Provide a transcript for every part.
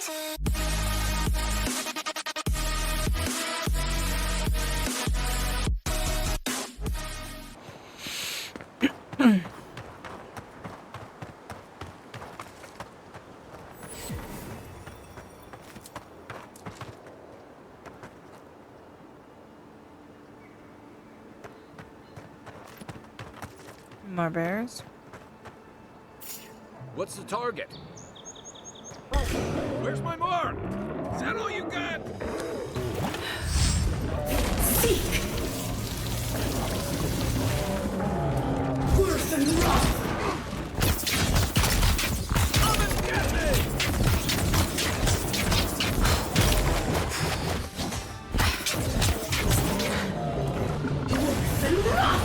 More bears. What's the target? Where's my mark? Is that all you got? Seek! Worse than rough! Come and get me! Worse than rough!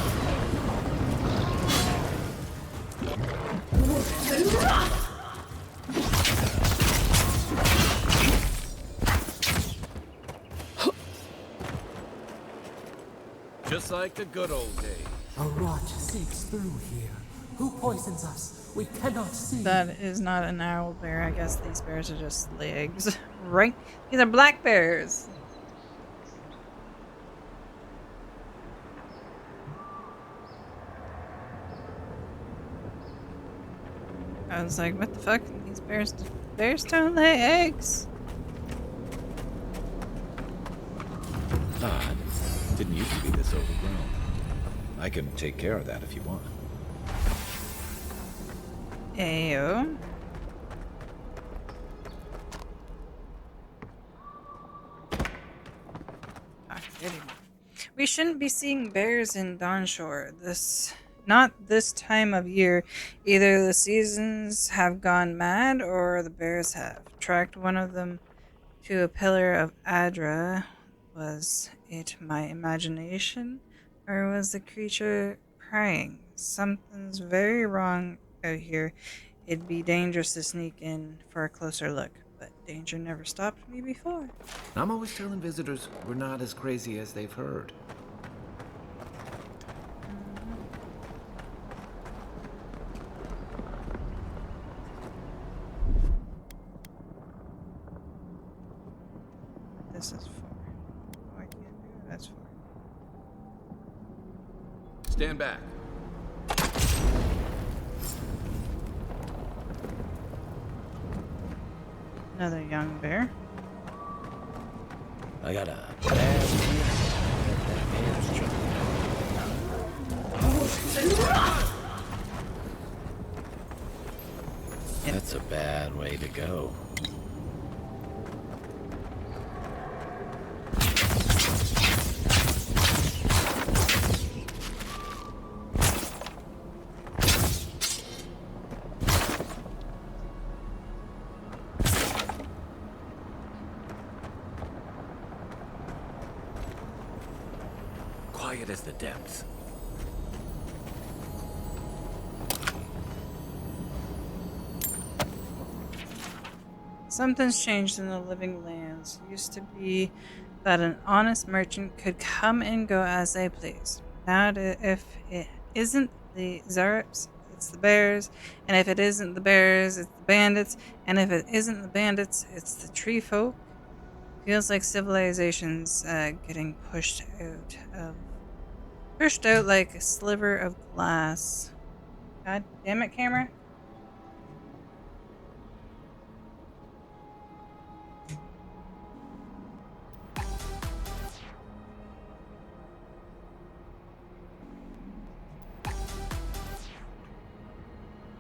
Worse than rough! Just like the good old days. A rot seeps through here. Who poisons us? We cannot see. That is not an owl bear. I guess these bears are just legs. Right? These are black bears. I was like, what the fuck? These bears don't lay eggs. Odd. Didn't used to be this overgrown. I can take care of that if you want. Ayo. We shouldn't be seeing bears in Dawnshore. Not this time of year. Either the seasons have gone mad or the bears have. Tracked one of them to a pillar of Adra. Was it my imagination? Or was the creature prying? Something's very wrong out here. It'd be dangerous to sneak in for a closer look, but danger never stopped me before. I'm always telling visitors we're not as crazy as they've heard. This is 4. Oh, I can't do it. That's 4. Stand back. Another young bear. I got a bad feeling That's a bad way to go. Quiet as the depths. Something's changed in the living lands. Used to be that an honest merchant could come and go as they please. Now, if it isn't the Zarps, it's the bears. And if it isn't the bears, it's the bandits. And if it isn't the bandits, it's the tree folk. Feels like civilization's getting pushed out like a sliver of glass. God damn it, camera.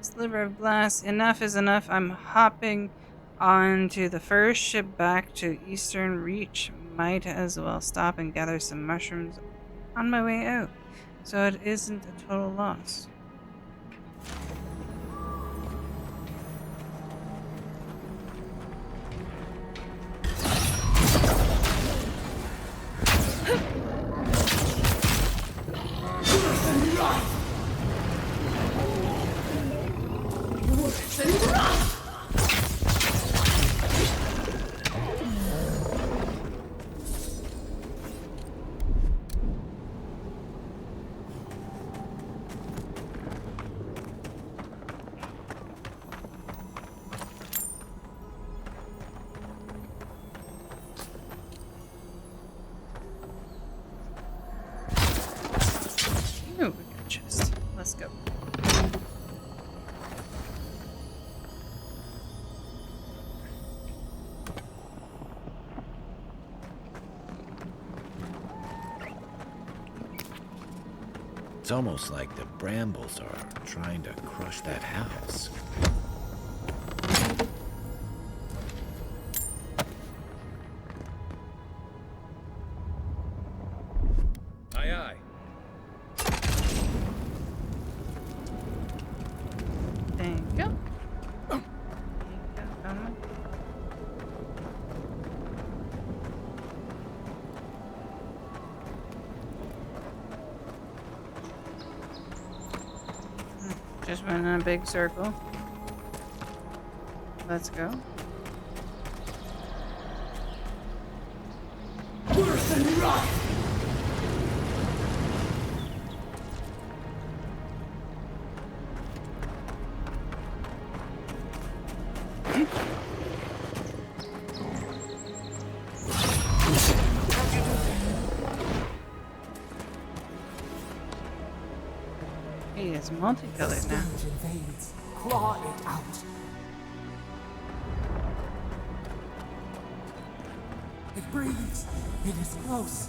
Sliver of glass. Enough is enough. I'm hopping on to the first ship back to Eastern Reach. Might as well stop and gather some mushrooms on my way out, so it isn't a total loss. Ooh, we got a chest. Let's go. It's almost like the brambles are trying to crush that house. Aye, aye. Thank you. Thank you, Donna. Just went in a big circle. Let's go. Worse than rock! He is multicolored now. Scourge invades. Claw it out. It breathes. It is close.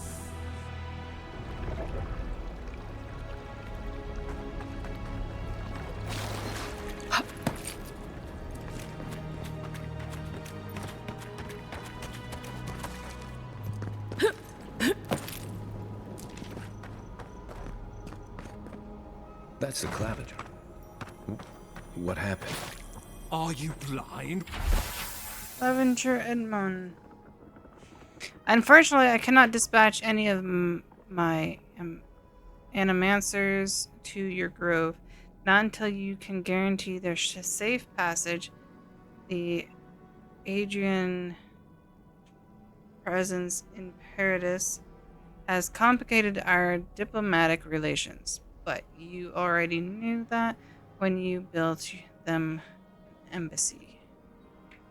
That's the claviger. What happened? Are you blind? Lavender Edmond. Unfortunately, I cannot dispatch any of my animancers to your grove. Not until you can guarantee their safe passage. The Adrian presence in Paradis has complicated our diplomatic relations. But you already knew that when you built them an embassy.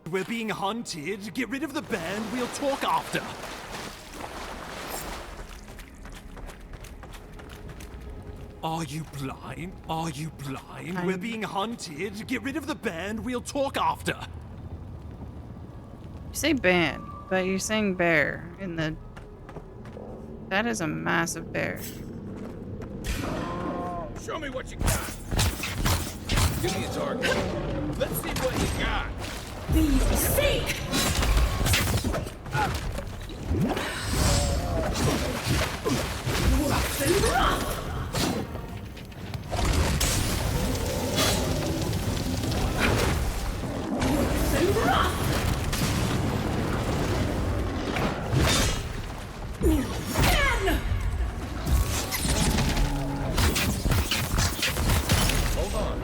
We're being hunted. Get rid of the band. We'll talk after. Are you blind? Are you blind? We're being hunted. Get rid of the band. We'll talk after. You say band, but you're saying bear in the... That is a massive bear. Show me what you got. Give me a target. Let's see what you got. Be seek! Worse than rock! Worse than rock! Again! Hold on.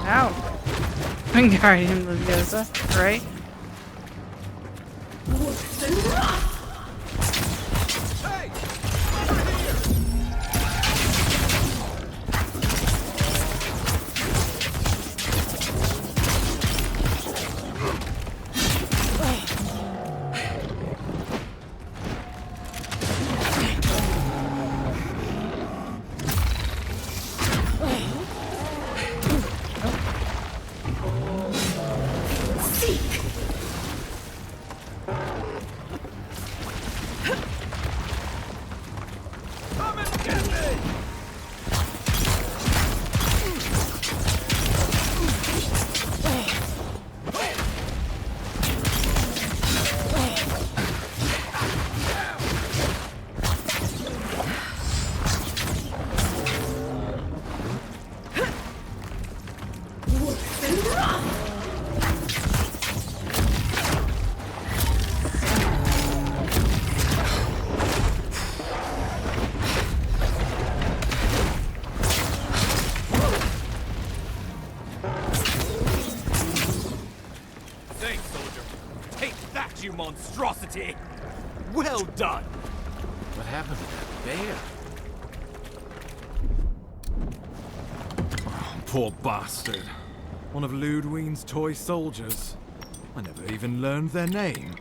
Ow. Wingardium Leviosa, right? Worse than rock! Hey! Over here! Seek! mighty. Well done. What happened to that bear? Poor bastard. One of Ludwine's toy soldiers. I never even learned their name.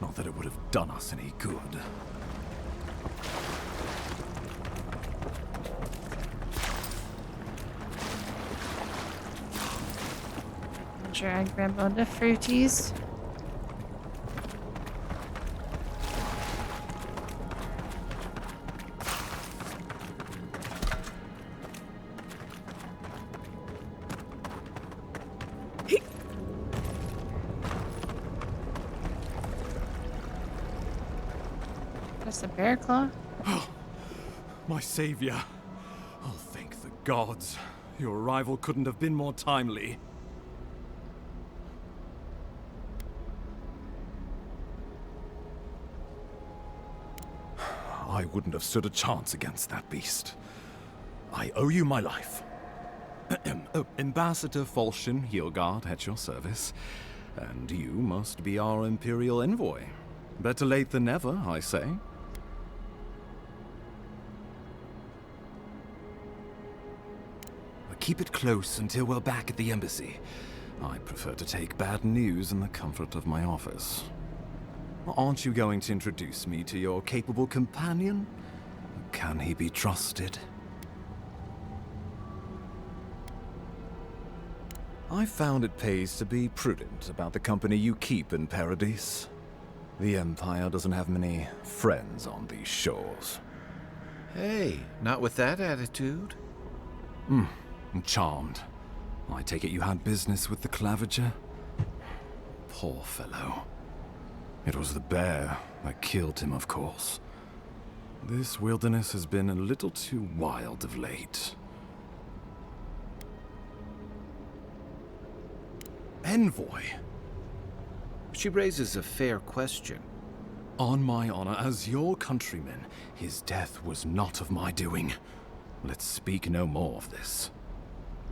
Not that it would have done us any good. Sure, I grab all the fruities. That's a bear claw? My savior. Oh, thank the gods. Your arrival couldn't have been more timely. I wouldn't have stood a chance against that beast. I owe you my life. Ambassador Falchion Heelguard at your service. And you must be our Imperial envoy. Better late than never, I say. Keep it close until we're back at the embassy. I prefer to take bad news in the comfort of my office. Aren't you going to introduce me to your capable companion? Can he be trusted? I found it pays to be prudent about the company you keep in Paradise. The Empire doesn't have many friends on these shores. Hey, not with that attitude. I'm charmed. I take it you had business with the Claviger? Poor fellow. It was the bear that killed him, of course. This wilderness has been a little too wild of late. Envoy? She raises a fair question. On my honor as your countryman, his death was not of my doing. Let's speak no more of this.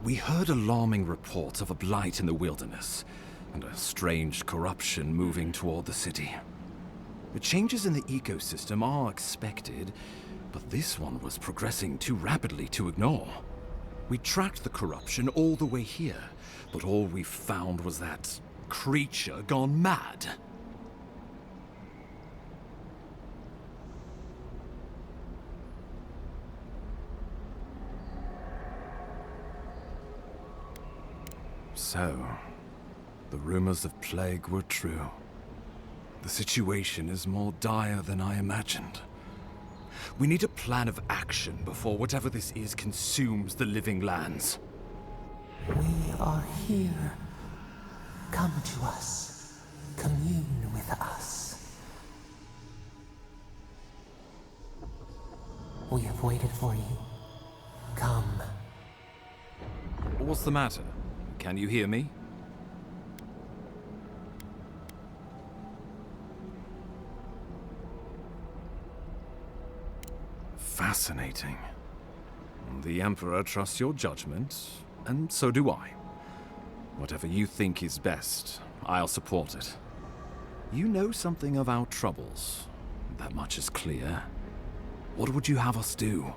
We heard alarming reports of a blight in the wilderness, and a strange corruption moving toward the city. The changes in the ecosystem are expected, but this one was progressing too rapidly to ignore. We tracked the corruption all the way here, but all we found was that creature gone mad. So, the rumors of plague were true. The situation is more dire than I imagined. We need a plan of action before whatever this is consumes the living lands. We are here. Come to us. Commune with us. We have waited for you. Come. What's the matter? Can you hear me? Fascinating. The Emperor trusts your judgment, and so do I. Whatever you think is best, I'll support it. You know something of our troubles. That much is clear. What would you have us do?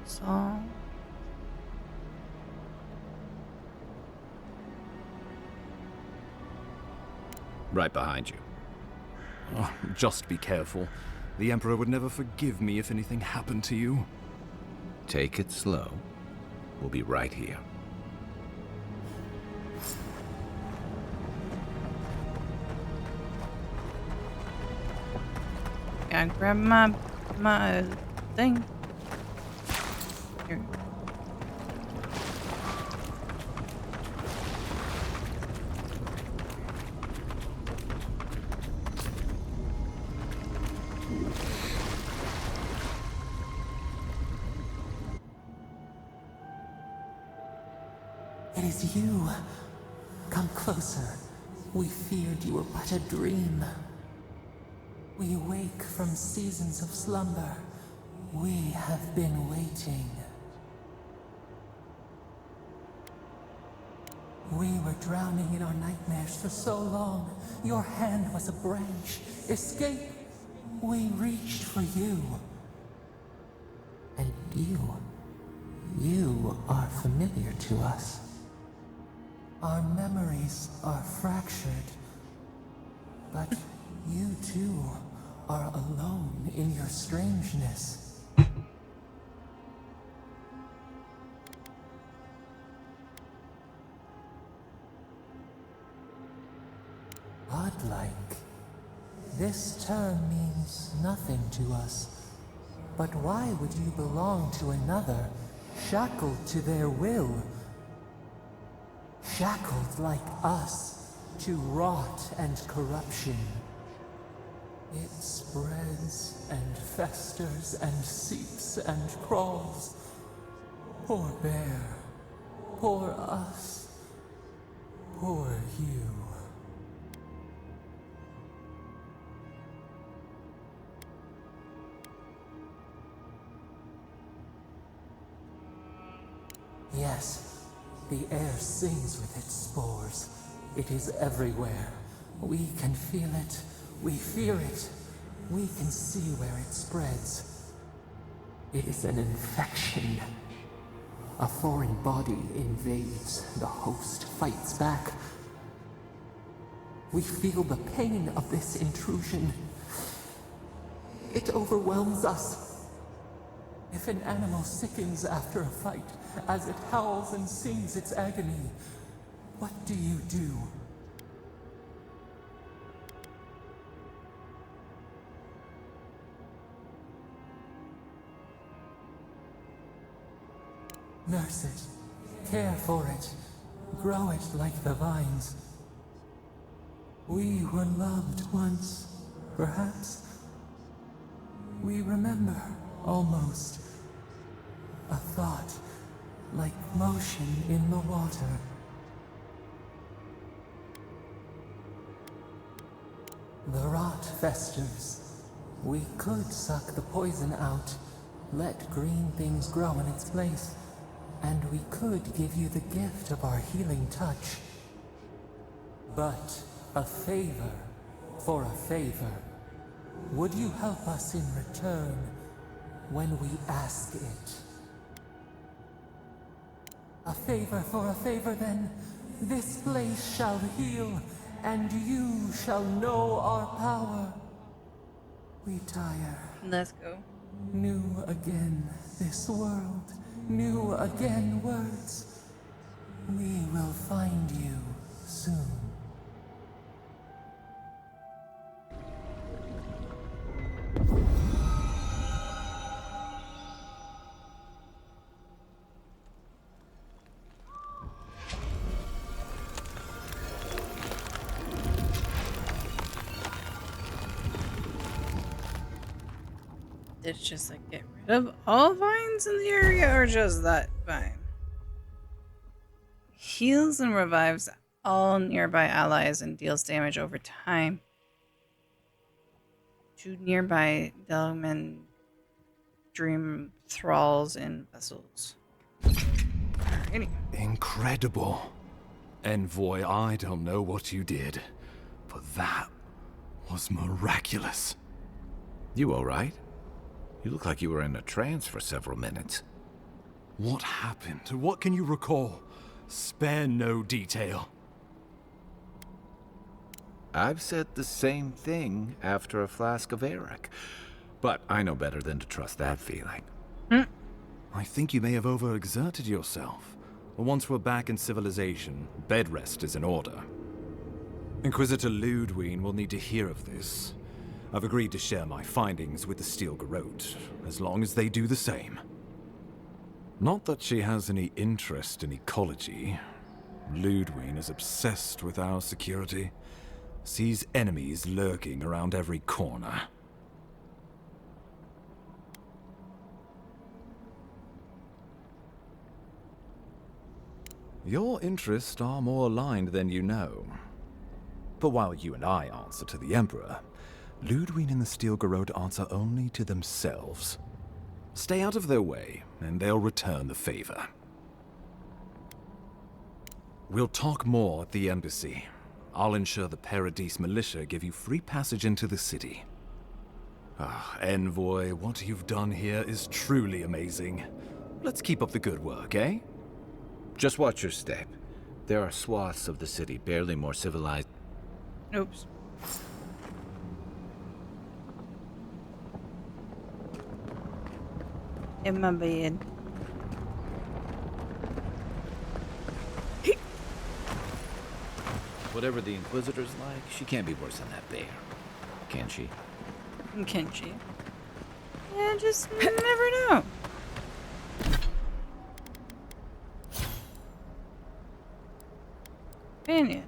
So Right behind you. Oh, just be careful. The Emperor would never forgive me if anything happened to you. Take it slow. We'll be right here. gotta grab my thing. Here. It is you. Come closer. We feared you were but a dream. We wake from seasons of slumber. We have been waiting. We were drowning in our nightmares for so long. Your hand was a branch. Escape! We reached for you. And you are familiar to us. Our memories are fractured. But you too are alone in your strangeness. Godlike. This term means nothing to us. But why would you belong to another, shackled to their will? Shackled like us to rot and corruption. It spreads and festers and seeps and crawls. Poor bear. Poor us. Poor you. Yes, the air sings with its spores. It is everywhere. We can feel it. We fear it. We can see where it spreads. It is an infection. A foreign body invades. The host fights back. We feel the pain of this intrusion. It overwhelms us. If an animal sickens after a fight, as it howls and sings its agony, what do you do? Nurse it, care for it, grow it like the vines. We were loved once, perhaps. We remember, almost. A thought, like motion in the water. The rot festers. We could suck the poison out, let green things grow in its place, and we could give you the gift of our healing touch. But a favor for a favor. Would you help us in return when we ask it? A favor for a favor, then. This place shall heal, and you shall know our power. We tire. Let's go. New again this world, new again words. We will find you soon. Did it just like get rid of all vines in the area or just that vine? Heals and revives all nearby allies and deals damage over time to nearby Delman dream thralls and vessels. Alrighty. Incredible. Envoy, I don't know what you did, but that was miraculous. You all right? You look like you were in a trance for several minutes. What happened? What can you recall? Spare no detail. I've said the same thing after a flask of Eric, but I know better than to trust that feeling. I think you may have overexerted yourself. Once we're back in civilization, bed rest is in order. Inquisitor Ludwig will need to hear of this. I've agreed to share my findings with the Steel Garrote, as long as they do the same. Not that she has any interest in ecology. Ludwig is obsessed with our security. Sees enemies lurking around every corner. Your interests are more aligned than you know. But while you and I answer to the Emperor, Ludwig and the Steel Garrote answer only to themselves. Stay out of their way, and they'll return the favor. We'll talk more at the embassy. I'll ensure the Paradise militia give you free passage into the city. Ah, Envoy, what you've done here is truly amazing. Let's keep up the good work, eh? Just watch your step. There are swaths of the city barely more civilized. Oops. In my bed. Whatever the Inquisitor's like, she can't be worse than that bear. Can she? Can she? Yeah, just never know. Opinion.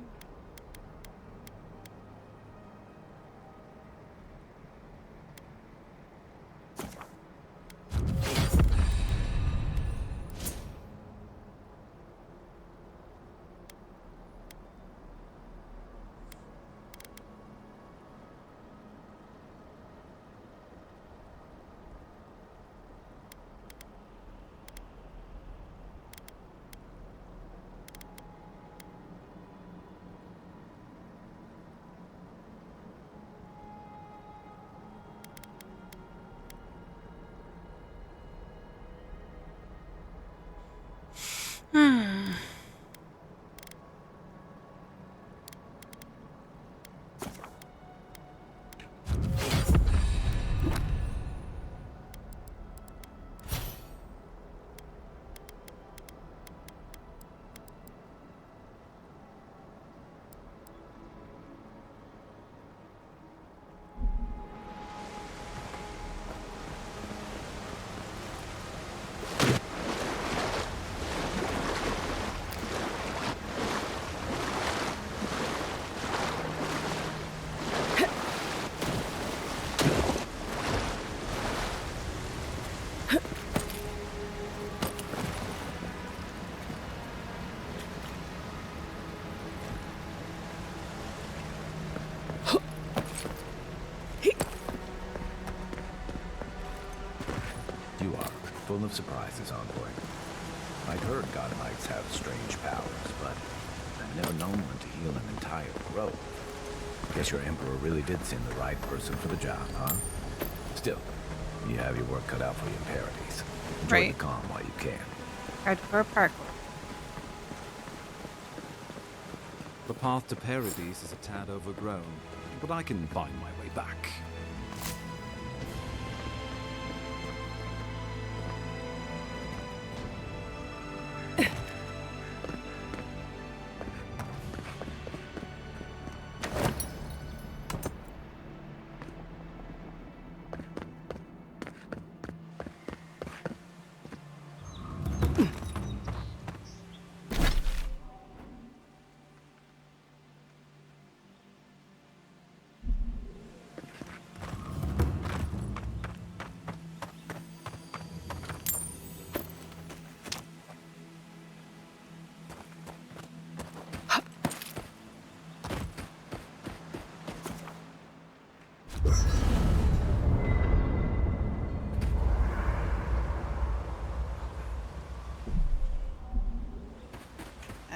You are full of surprises, Envoy. I'd heard God Knights have strange powers, but I've never known one to heal an entire grove. Guess your Emperor really did send the right person for the job, huh? Still, you have your work cut out for you in Paradise. Enjoy Right. the calm while you can. Hardcore parkour. The path to Paradise is a tad overgrown, but I can find my way back.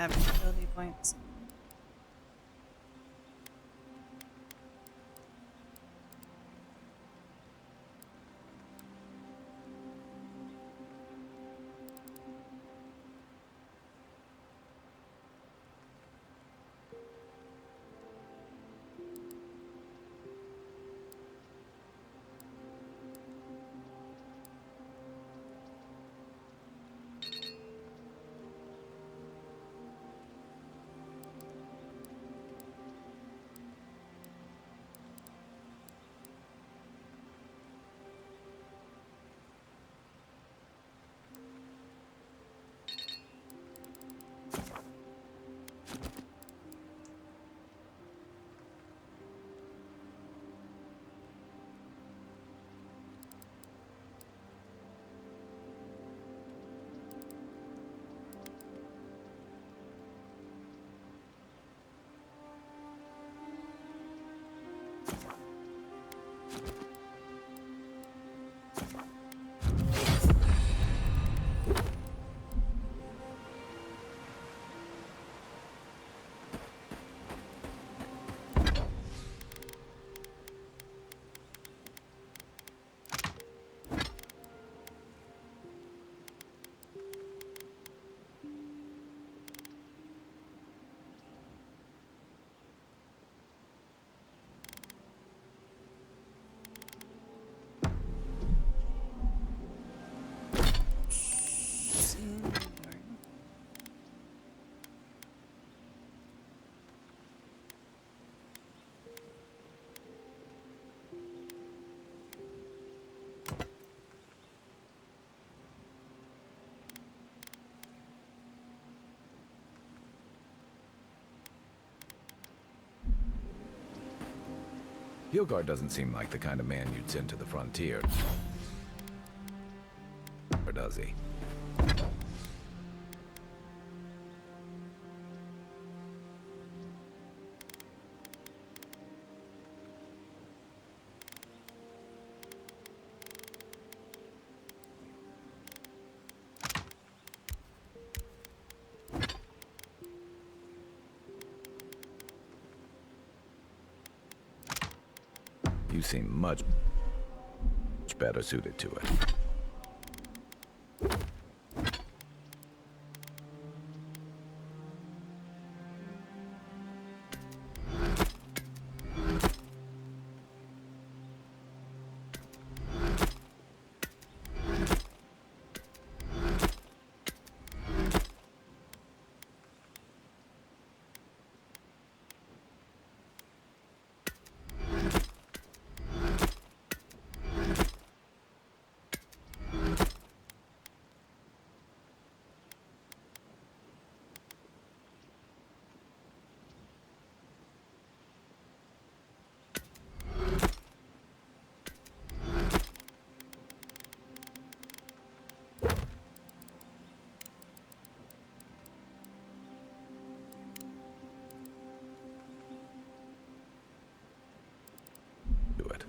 Ability points. Hilgard doesn't seem like the kind of man you'd send to the frontier. Or does he? You seem much better suited to it. Do it.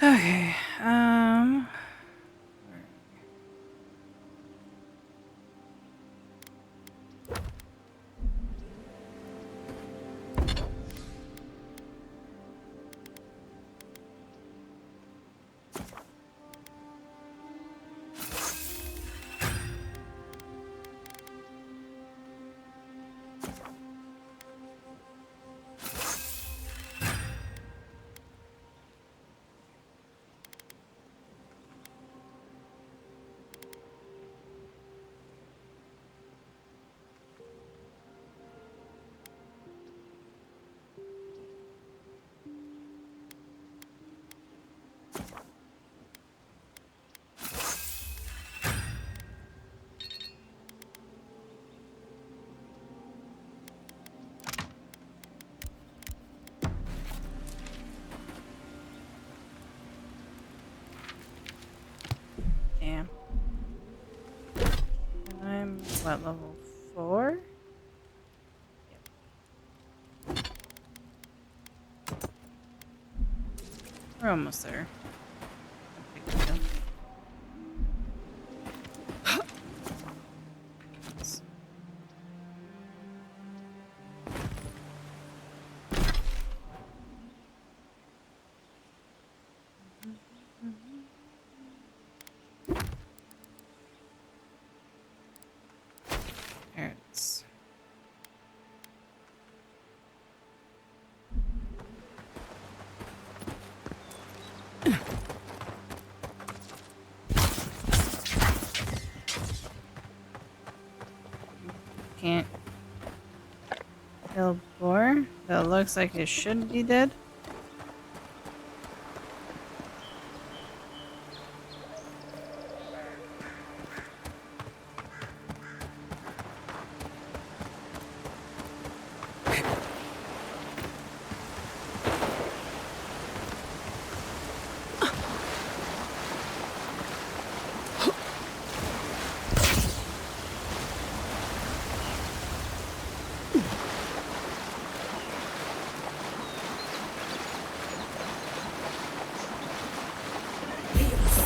Okay. Damn. And I'm what, level 4? We're almost there. No big deal. There it is. Can't kill boar. That looks like it should be dead.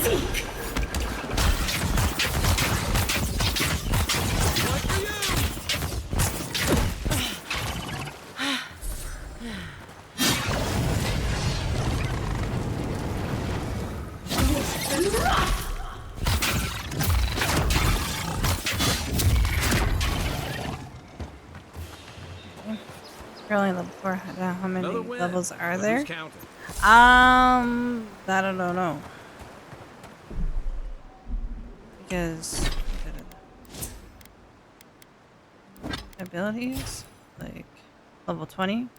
Seek! Currently level 4. How many Another win. levels are But there? who's counting? That I don't know. Because abilities like level 20.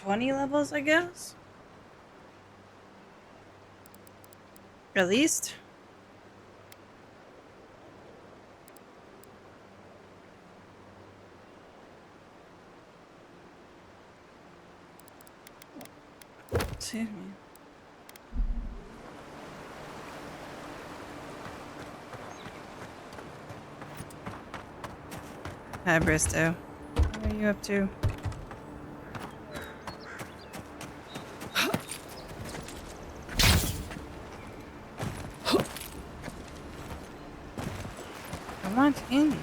20 levels, I guess. At least. Excuse me. Hi, Bristow. What are you up to? I want in.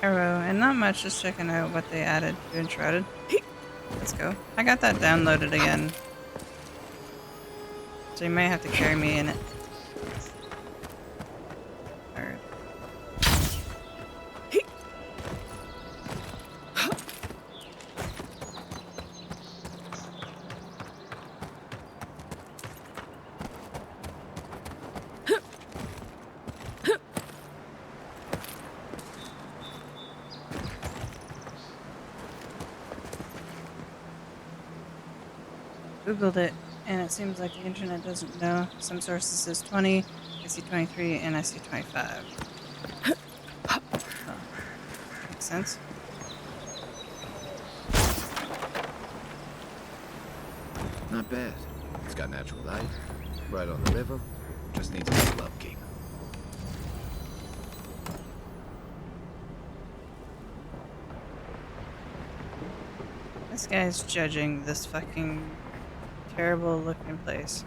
Arrow, and not much, just checking out what they added to Enshrouded. Let's go. I got that downloaded again. So you might have to carry me in it. Or Googled it, and it seems like the internet doesn't know. Some sources says 20, I see 23, and I see 25. Oh, makes sense. Not bad. It's got natural light, right on the river. Just needs a little upkeep. This guy's judging this fucking terrible looking place.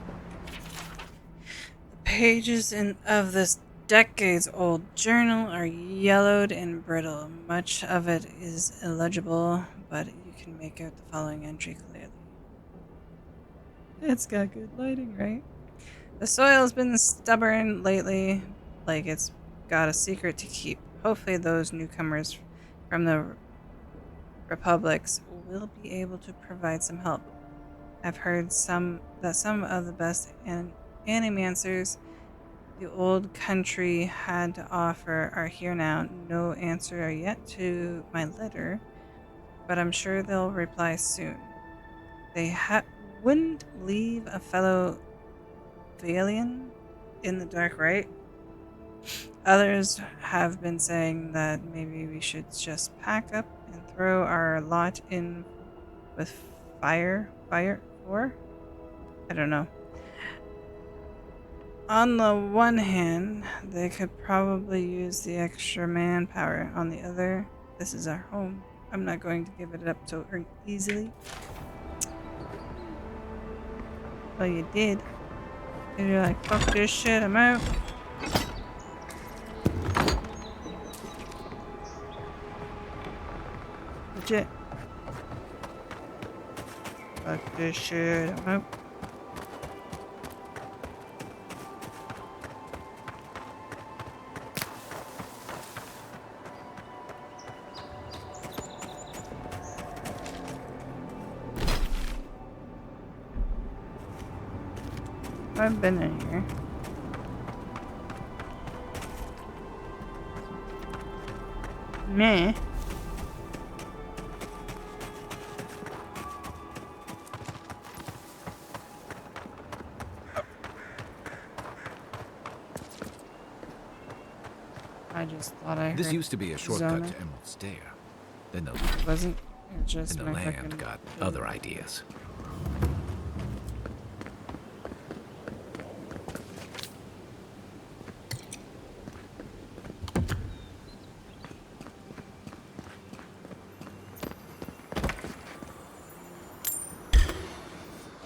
The pages of this decades old journal are yellowed and brittle. Much of it is illegible, but you can make out the following entry clearly. It's got good lighting, right? The soil's been stubborn lately, like it's got a secret to keep. Hopefully those newcomers from the republics will be able to provide some help. I've heard some of the best animancers the old country had to offer are here now. No answer yet to my letter, but I'm sure they'll reply soon. They wouldn't leave a fellow Valian in the dark, right? Others have been saying that maybe we should just pack up and throw our lot in with fire for? I don't know. On the one hand, they could probably use the extra manpower. On the other, this is our home. I'm not going to give it up so easily. Well, you did. And you're like, fuck this shit, I'm out. Legit. Fuck this shit, I'm out. I've been in here. Meh. I just thought I heard This used to be a shortcut Zona. to Emerald Stair. Then the, Wasn't it just then the my land fucking got other ideas.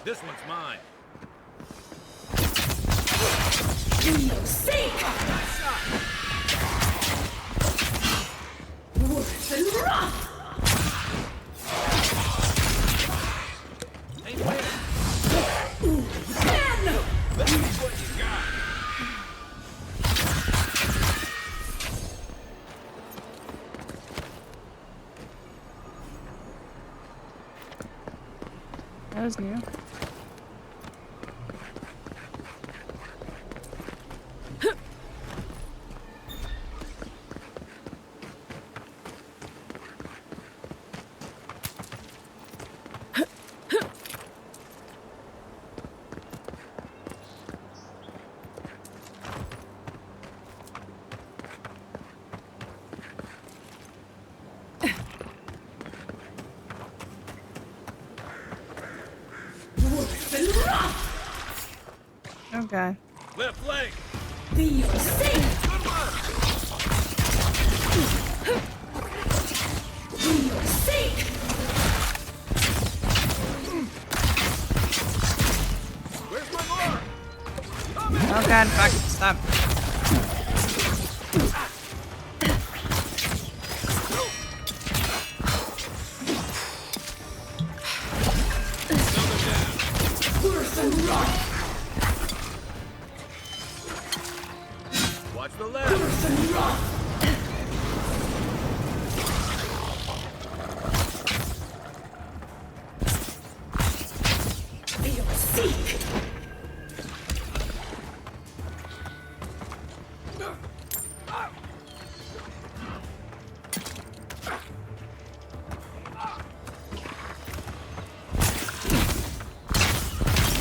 This one's mine. Feel safe! Worse than rough! Hey, wait. Man! Let's see what you got. That was new. Worse than rough! Okay. Left leg. Feel safe! Good one. Feel safe! Where's my mark? Oh god, fuck. Stop. Worse than rough! Watch the left. Worse than rough! Feel sick!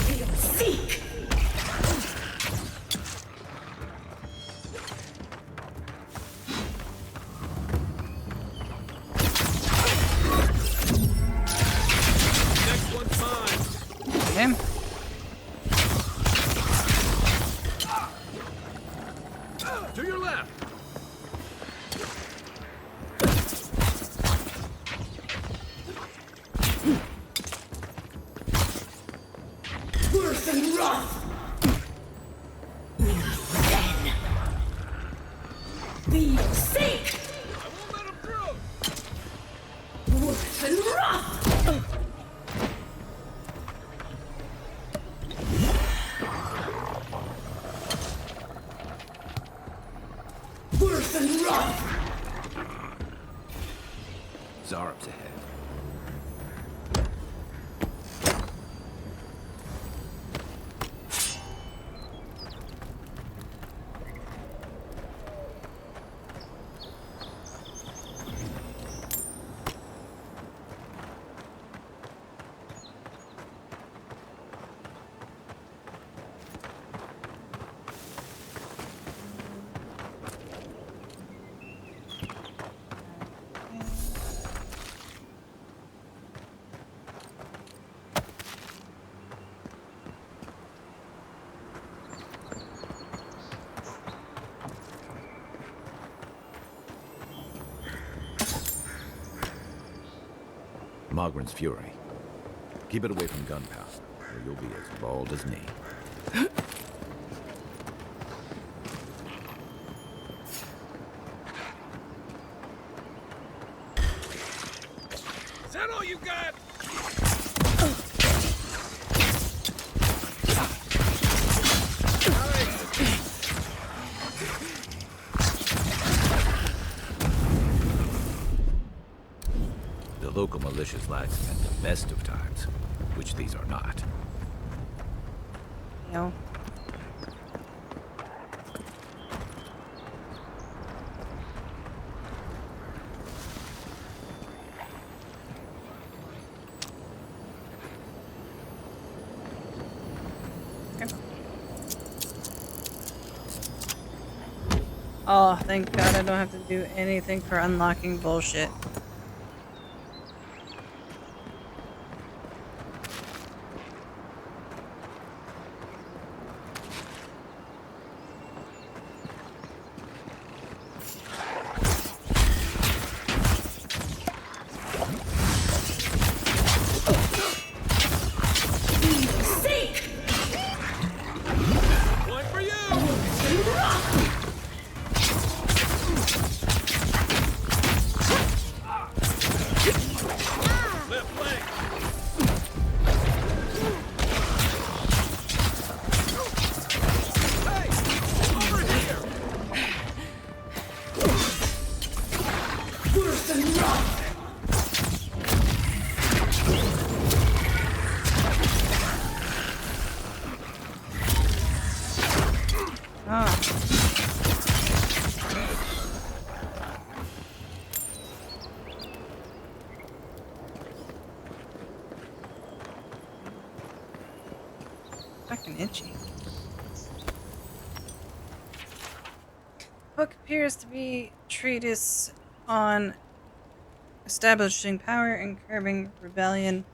Feel sick! Next one's mine. Okay. To your left. Worse than rough! Then feel sick! I won't let him through. Worse than rough! Worse than rough! Zarab's ahead. Mogren's fury. Keep it away from gunpowder, or you'll be as bald as me. Is that all you got? The local militia's lags at the best of times, which these are not. No. Oh, thank God I don't have to do anything for unlocking bullshit. Oh. Fucking itchy. Book appears to be a treatise on establishing power and curbing rebellion.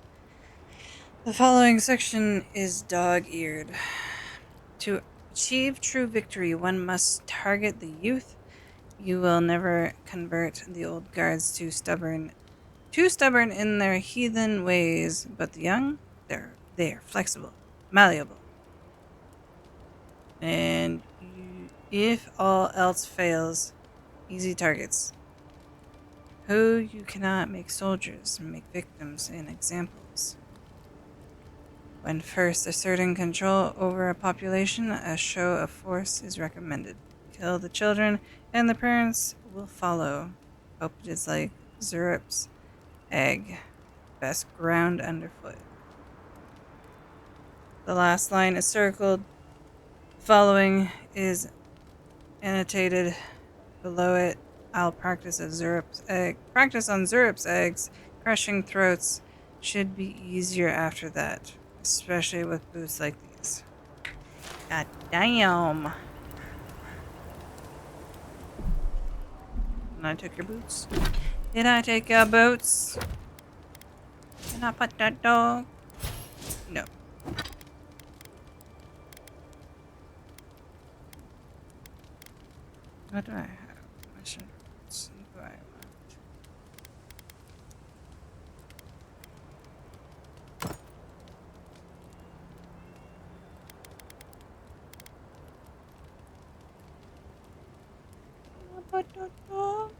The following section is dog-eared. To achieve true victory, one must target the youth. You will never convert the old guards too stubborn in their heathen ways, but the young, they're flexible, malleable. And if all else fails, easy targets. Who you cannot make soldiers, make victims and examples. When first asserting control over a population, a show of force is recommended. Kill the children, and the parents will follow. Hope it is like Zurup's egg, best ground underfoot. The last line is circled. Following is annotated below it. I'll practice on Zurup's eggs. Crushing throats should be easier after that, especially with boots like these. God damn. And I took your boots. Did I take your boots? Did I put that dog? No. What do I have? Mission boots. Who do I want? Put that dog.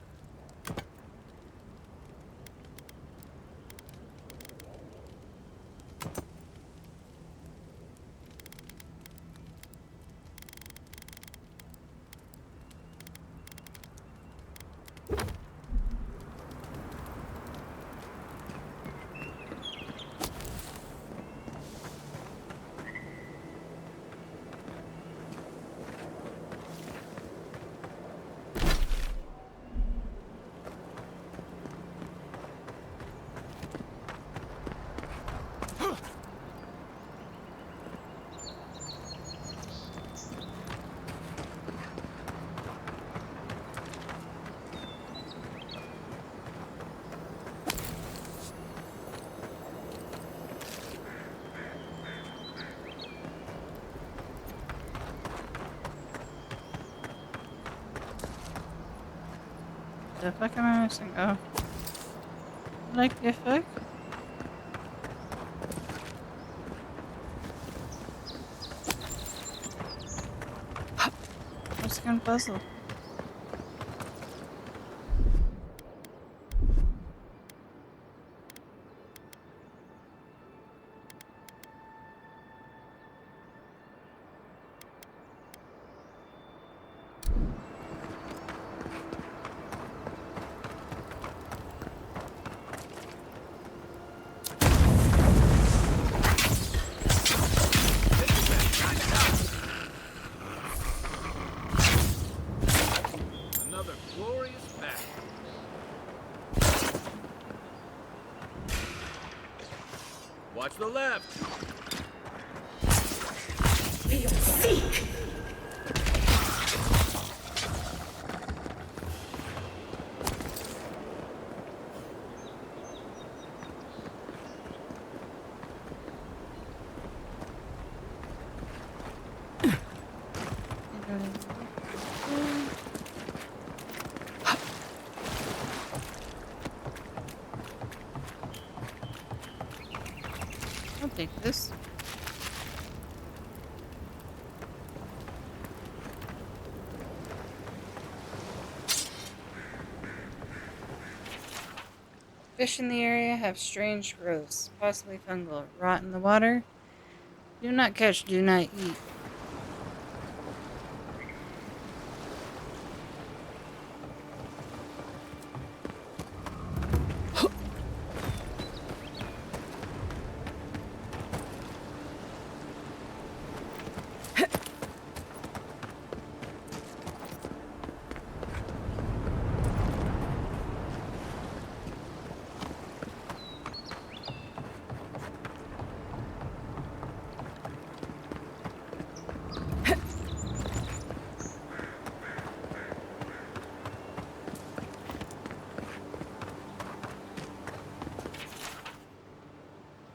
The fuck am I missing? Oh. Like the fuck? I'm just gonna puzzle. Another glorious battle. Watch the left. Seek! I'll take this. Fish in the area have strange growths, possibly fungal, rot in the water. Do not catch, do not eat.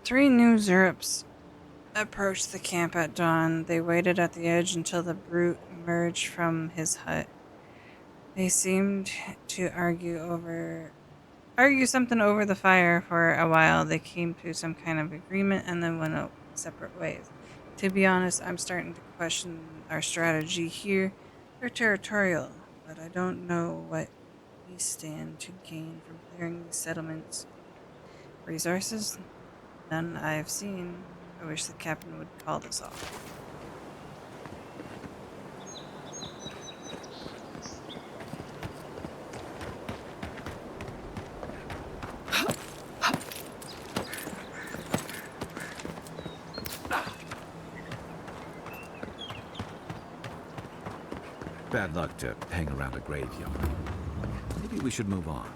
3 new Zerps approached the camp at dawn. They waited at the edge until the brute emerged from his hut. They seemed to argue something over the fire for a while. They came to some kind of agreement and then went out separate ways. To be honest, I'm starting to question our strategy here. They're territorial, but I don't know what we stand to gain from clearing these settlements. Resources? None I've seen. I wish the captain would call this off. Bad luck to hang around a graveyard. Maybe we should move on.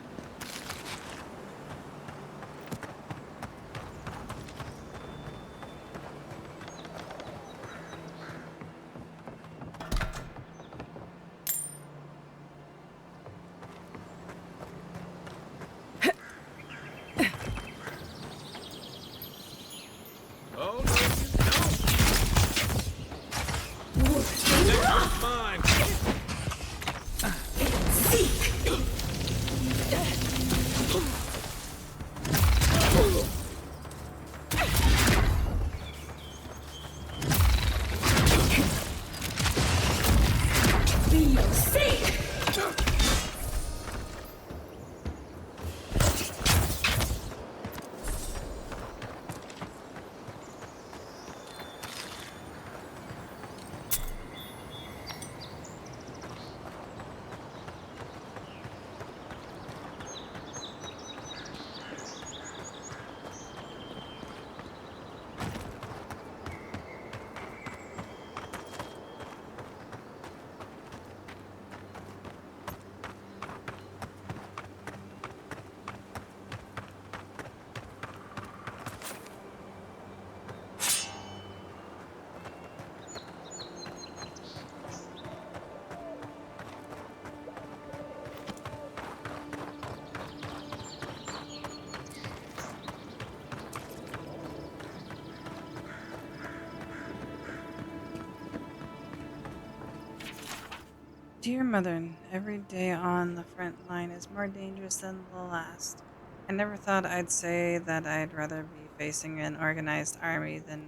Dear Mother, every day on the front line is more dangerous than the last. I never thought I'd say that I'd rather be facing an organized army than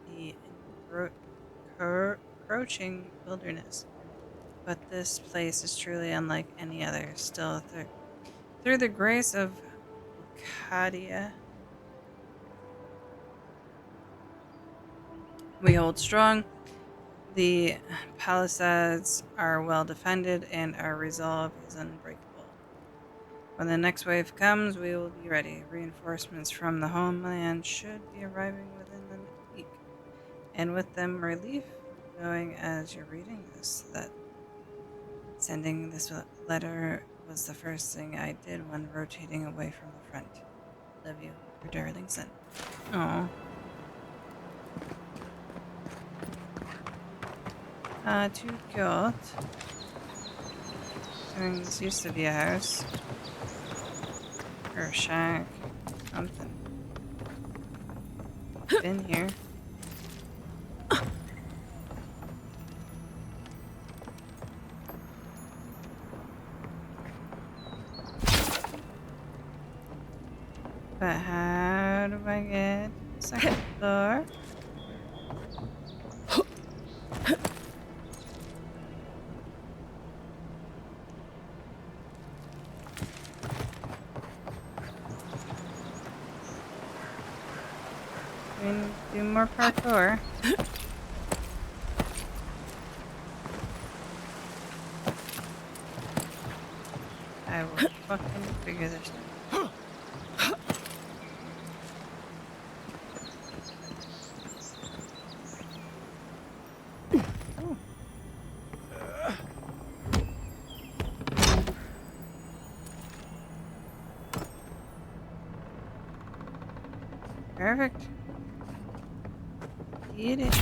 the encroaching wilderness. But this place is truly unlike any other. Still, through the grace of Cadia, we hold strong. The palisades are well defended, and our resolve is unbreakable. When the next wave comes, we will be ready. Reinforcements from the homeland should be arriving within the week, and with them relief, knowing as you're reading this that sending this letter was the first thing I did when rotating away from the front. Love you, your darling son. Oh. Too cute. I mean, this used to be a house. Or a shack. Something. Been here. But how do I get second floor? Do more parkour. I will fucking figure this out. Perfect. Get it.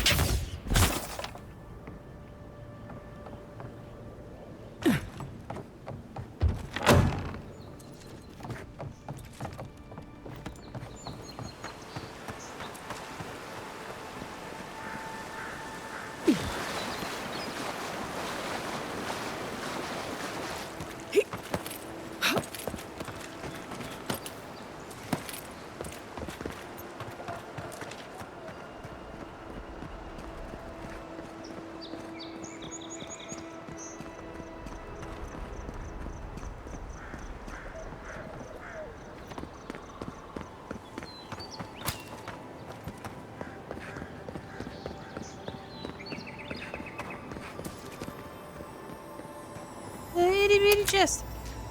bitty chest.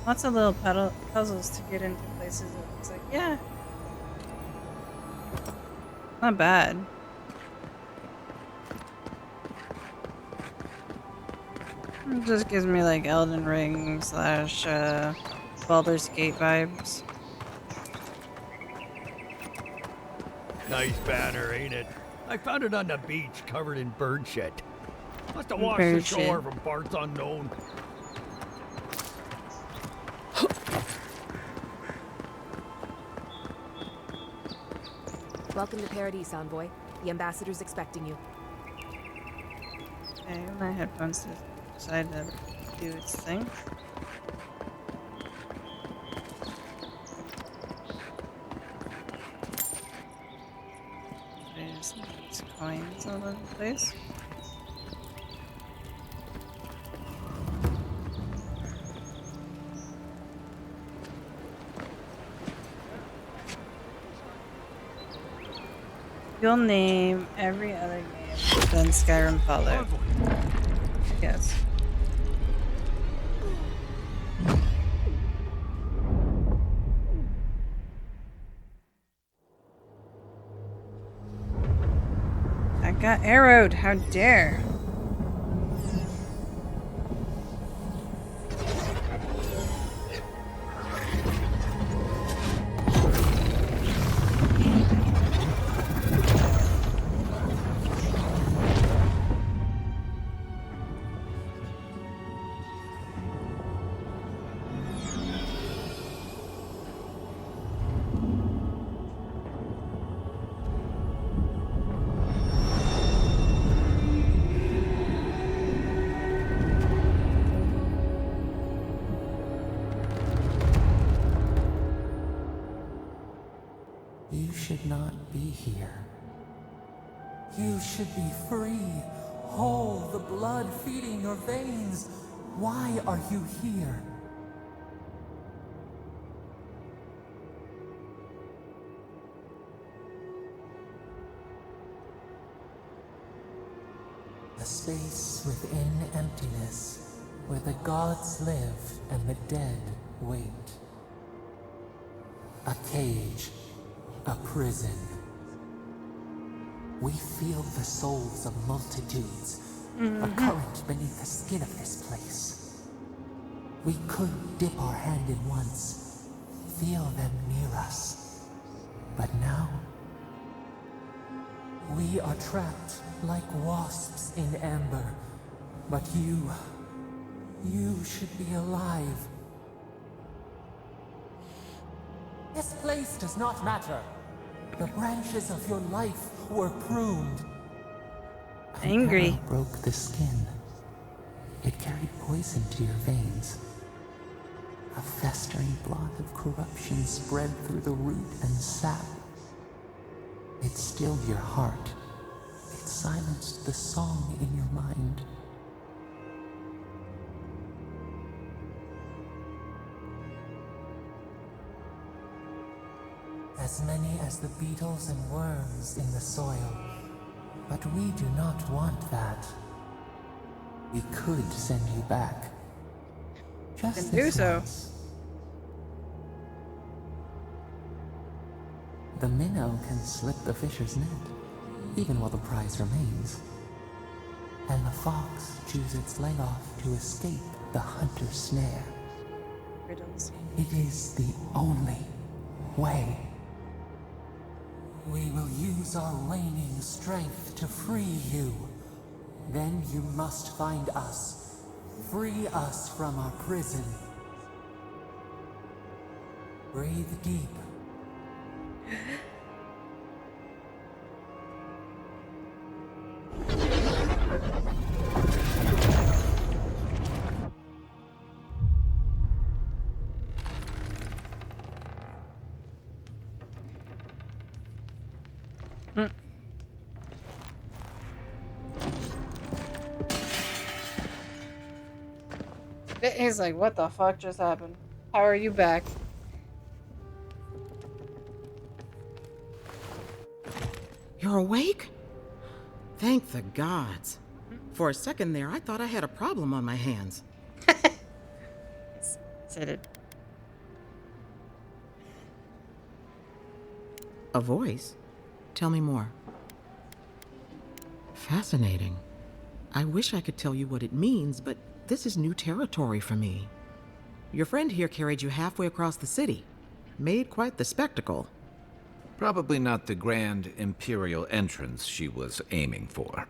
Lots of little puzzles to get into places. It looks like, yeah, not bad. It just gives me like Elden Ring slash Baldur's Gate vibes. Nice banner, ain't it? I found it on the beach, covered in bird shit. Must have washed Bird ashore shit. from parts unknown. Welcome to Paradise, Envoy. The ambassador's expecting you. Okay, my headphones decide to do its thing. There's these coins all over the place. You'll name every other game than Skyrim Fallout. Yes. I got arrowed. How dare. You should not be here. You should be free, whole, the blood feeding your veins. Why are you here? A space within emptiness, where the gods live and the dead wait. A cage, a prison. We feel the souls of multitudes, a current beneath the skin of this place. We could dip our hand in once, feel them near us. But now, we are trapped like wasps in amber. But you should be alive. This place does not matter. The branches of your life were pruned. Angry. An arrow broke the skin. It carried poison to your veins. A festering blot of corruption spread through the root and sap. It stilled your heart. It silenced the song in your mind. As many as the beetles and worms in the soil. But we do not want that. We could send you back. Just Can do so. once. The minnow can slip the fisher's net, even while the prize remains. And the fox chews its leg off to escape the hunter's snare. Riddles. It is the only way. We will use our waning strength to free you. Then you must find us. Free us from our prison. Breathe deep. He's like, what the fuck just happened? How are you back? You're awake? Thank the gods. For a second there, I thought I had a problem on my hands. Excited. A voice? Tell me more. Fascinating. I wish I could tell you what it means, but this is new territory for me. Your friend here carried you halfway across the city. Made quite the spectacle. Probably not the grand imperial entrance she was aiming for.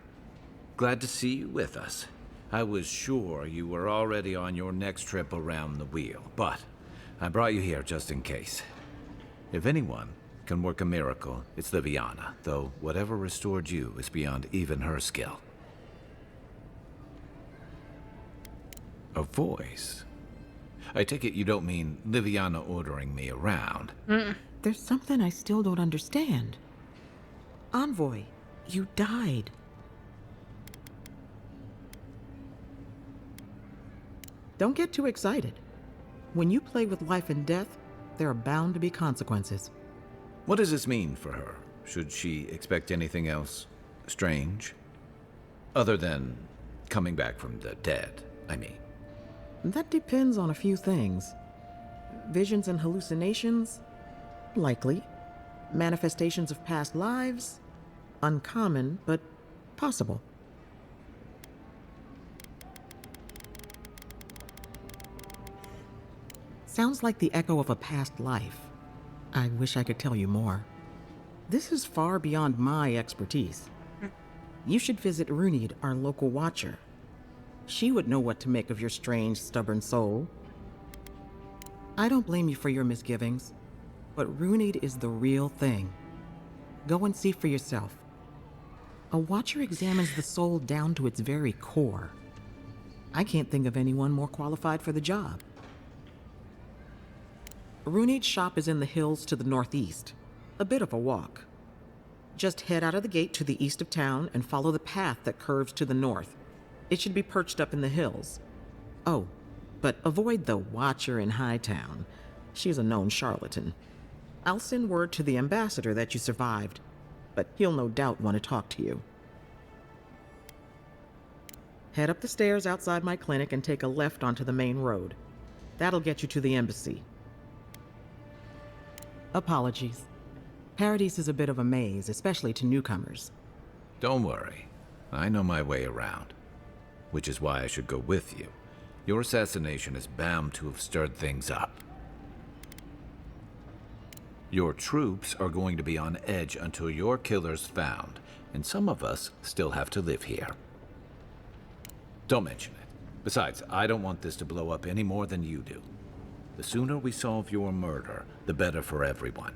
Glad to see you with us. I was sure you were already on your next trip around the wheel, but I brought you here just in case. If anyone can work a miracle, it's Liviana, though whatever restored you is beyond even her skill. A voice? I take it you don't mean Liviana ordering me around. There's something I still don't understand. Envoy, you died. Don't get too excited. When you play with life and death, there are bound to be consequences. What does this mean for her? Should she expect anything else strange? Other than coming back from the dead, I mean. That depends on a few things. Visions and hallucinations? Likely. Manifestations of past lives? Uncommon, but possible. Sounds like the echo of a past life. I wish I could tell you more. This is far beyond my expertise. You should visit Runid, our local watcher. She would know what to make of your strange, stubborn soul. I don't blame you for your misgivings, but Runid is the real thing. Go and see for yourself. A watcher examines the soul down to its very core. I can't think of anyone more qualified for the job. Runid's shop is in the hills to the northeast. A bit of a walk. Just head out of the gate to the east of town and follow the path that curves to the north. It should be perched up in the hills. Oh, but avoid the Watcher in Hightown. She's a known charlatan. I'll send word to the ambassador that you survived, but he'll no doubt want to talk to you. Head up the stairs outside my clinic and take a left onto the main road. That'll get you to the embassy. Apologies. Paradise is a bit of a maze, especially to newcomers. Don't worry. I know my way around. Which is why I should go with you. Your assassination is bound to have stirred things up. Your troops are going to be on edge until your killer's found, and some of us still have to live here. Don't mention it. Besides, I don't want this to blow up any more than you do. The sooner we solve your murder, the better for everyone.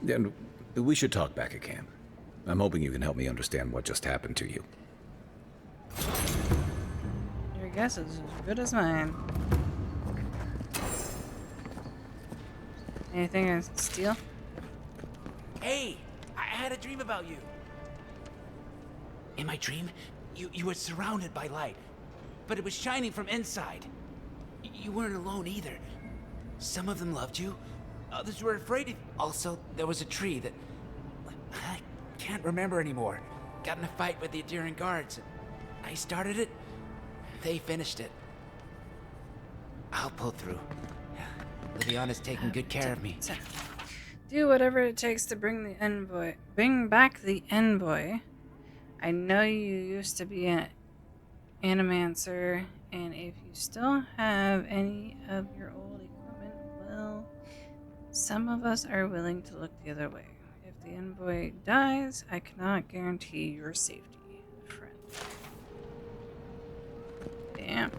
And we should talk back at camp. I'm hoping you can help me understand what just happened to you. Your guess is as good as mine. Anything I can steal? Hey, I had a dream about you. In my dream, you were surrounded by light, but it was shining from inside. You weren't alone either. Some of them loved you, others were afraid of you. Also, there was a tree that I can't remember anymore. Got in a fight with the Adirian guards. I started it, they finished it. I'll pull through. Liviana's taking good care of me. Do whatever it takes to bring the envoy. Bring back the envoy. I know you used to be an animancer, and if you still have any of your old equipment, well, some of us are willing to look the other way. If the envoy dies, I cannot guarantee your safety, friend. Damn.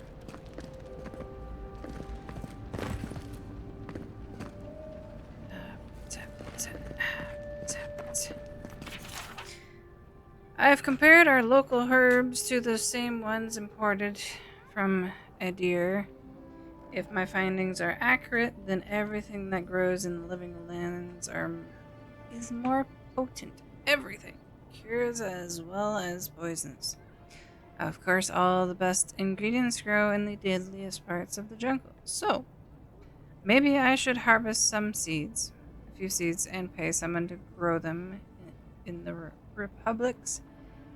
I have compared our local herbs to the same ones imported from Adir. If my findings are accurate, then everything that grows in the living lands is more potent. Everything. Cures as well as poisons. Of course, all the best ingredients grow in the deadliest parts of the jungle. So, maybe I should harvest some seeds, a few seeds, and pay someone to grow them in the republics,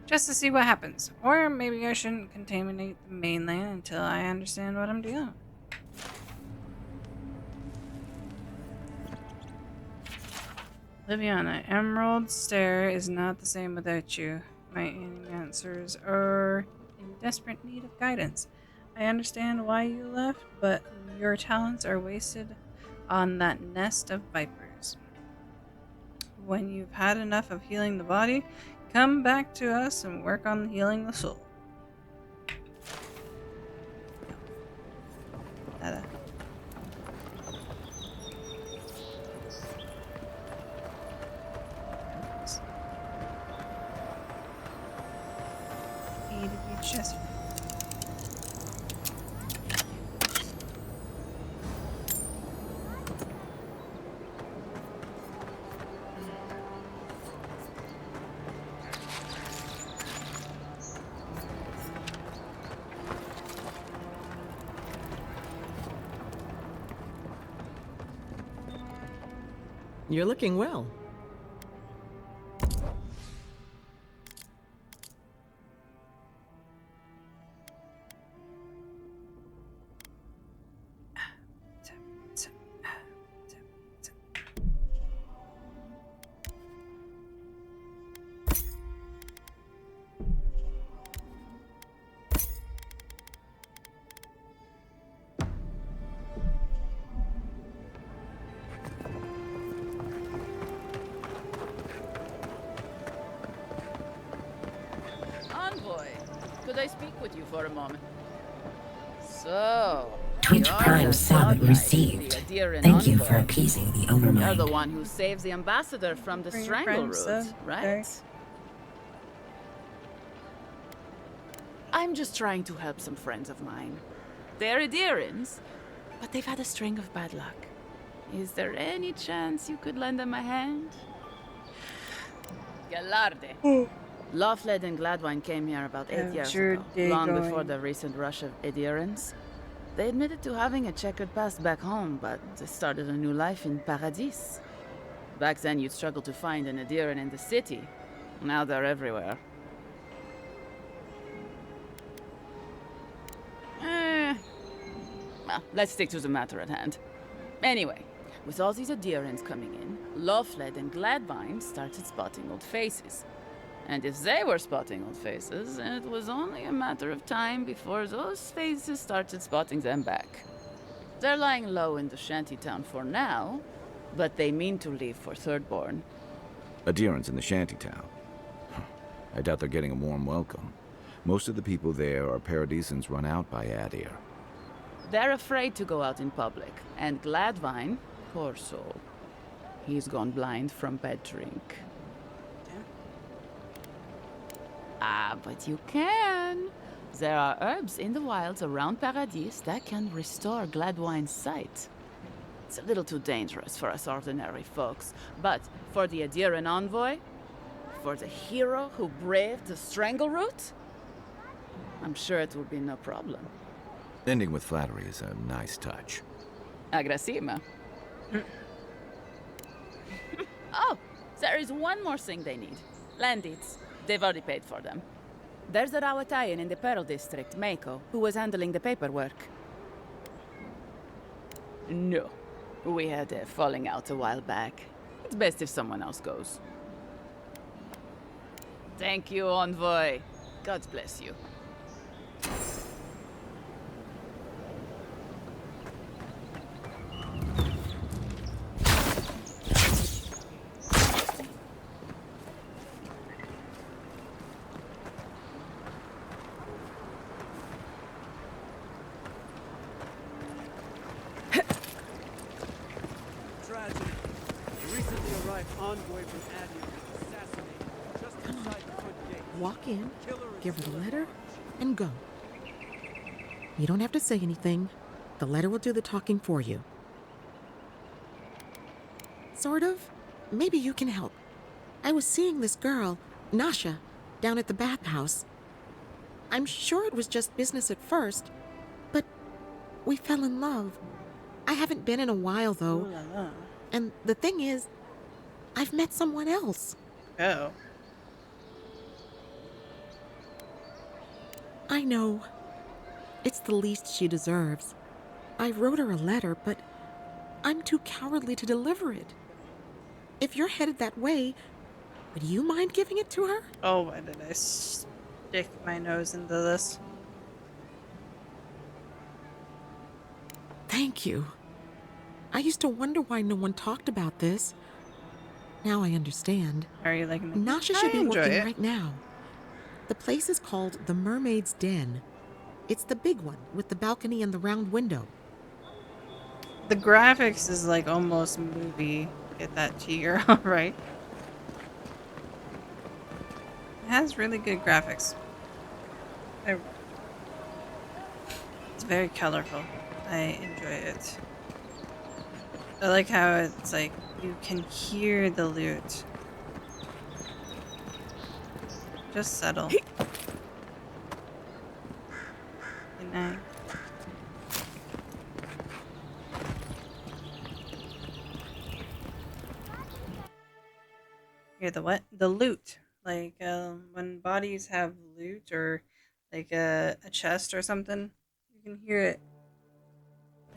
just to see what happens. Or maybe I shouldn't contaminate the mainland until I understand what I'm doing. Liviana, Emerald Stare is not the same without you. My answers are in desperate need of guidance. I understand why you left, but your talents are wasted on that nest of vipers. When you've had enough of healing the body, come back to us and work on healing the soul. Nada. Need to be just. You're looking well. Envoy, could I speak with you for a moment? So, Twitch you're Prime the sub godlike, received. the Adiran Thank you envoy. for appeasing the You're Overmind. the one who saves the ambassador from the Bring your strangle friends, root, right? I'm just trying to help some friends of mine. They're Adirans, but they've had a string of bad luck. Is there any chance you could lend them a hand? Galarde. Lawfled and Gladwine came here about 8 years your ago, day long going? before the recent rush of Adirans. They admitted to having a checkered past back home, but they started a new life in Paradis. Back then, you'd struggle to find an Adiran in the city. Now they're everywhere. Well, let's stick to the matter at hand. Anyway, with all these Adirans coming in, Lawfled and Gladwine started spotting old faces. And if they were spotting old faces, it was only a matter of time before those faces started spotting them back. They're lying low in the shantytown for now, but they mean to leave for Thirdborn. Adherents in the shantytown. I doubt they're getting a warm welcome. Most of the people there are Paradisans run out by Adir. They're afraid to go out in public, and Gladwine, poor soul, he's gone blind from bad drink. Ah, but you can. There are herbs in the wilds around Paradis that can restore Gladwine's sight. It's a little too dangerous for us ordinary folks, but for the Adiran envoy, for the hero who braved the strangle route, I'm sure it will be no problem. Ending with flattery is a nice touch. Agrasima. Oh, there is one more thing they need. Land deeds. They've already paid for them. There's a Rawatayan in the Pearl District, Mako, who was handling the paperwork. No. We had a falling out a while back. It's best if someone else goes. Thank you, Envoy. God bless you. Tragedy. A recently arrived envoy from Adir was assassinated just inside the front gate. Walk in, Killer is give her the still letter, at and go. You don't have to say anything. The letter will do the talking for you. Sort of. Maybe you can help. I was seeing this girl, Nasha, down at the bathhouse. I'm sure it was just business at first, but we fell in love. I haven't been in a while, though. Ooh la la. And the thing is, I've met someone else. Oh. I know. It's the least she deserves. I wrote her a letter, but I'm too cowardly to deliver it. If you're headed that way, would you mind giving it to her? Oh, why did I stick my nose into this? Thank you. I used to wonder why no one talked about this. Now I understand. Are you liking it? Nasha I should be enjoy working it. right now. The place is called the Mermaid's Den. It's the big one with the balcony and the round window. The graphics is like almost movie. Get that tiger, right? It has really good graphics. It's very colorful. I enjoy it. I like how it's like you can hear the loot. Just subtle. Good night. Hear the what? The loot. Like when bodies have loot or like a chest or something, you can hear it.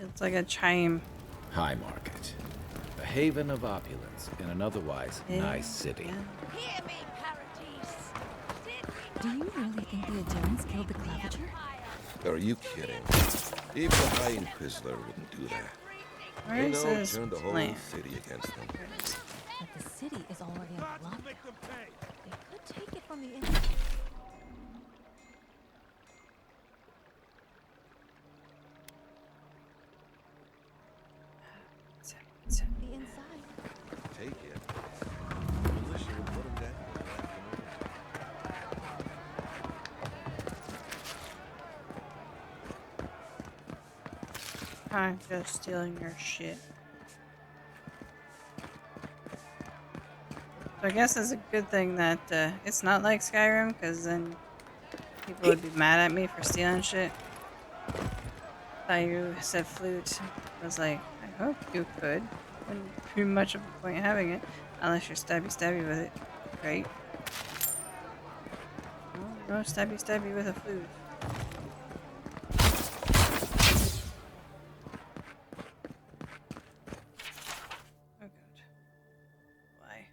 It's like a chime. High Market. A haven of opulence in an otherwise nice city. Hear me, Paradise. Do you really think the Adherents killed the Claviger? Are you kidding? Even the High Inquisitor wouldn't do that. They Where's know his turned the whole plan? city against them. But the city is already on lockdown. They could take it from the inside. The inside. Take it. The militia would put them down. I'm just stealing your shit. So I guess it's a good thing that it's not like Skyrim, because then people would be mad at me for stealing shit. Thought you said flute. I was like, I hope you could. Wouldn't be much of a point having it, unless you're stabby with it. Right? Well, no stabby with a flute. Oh god. Why?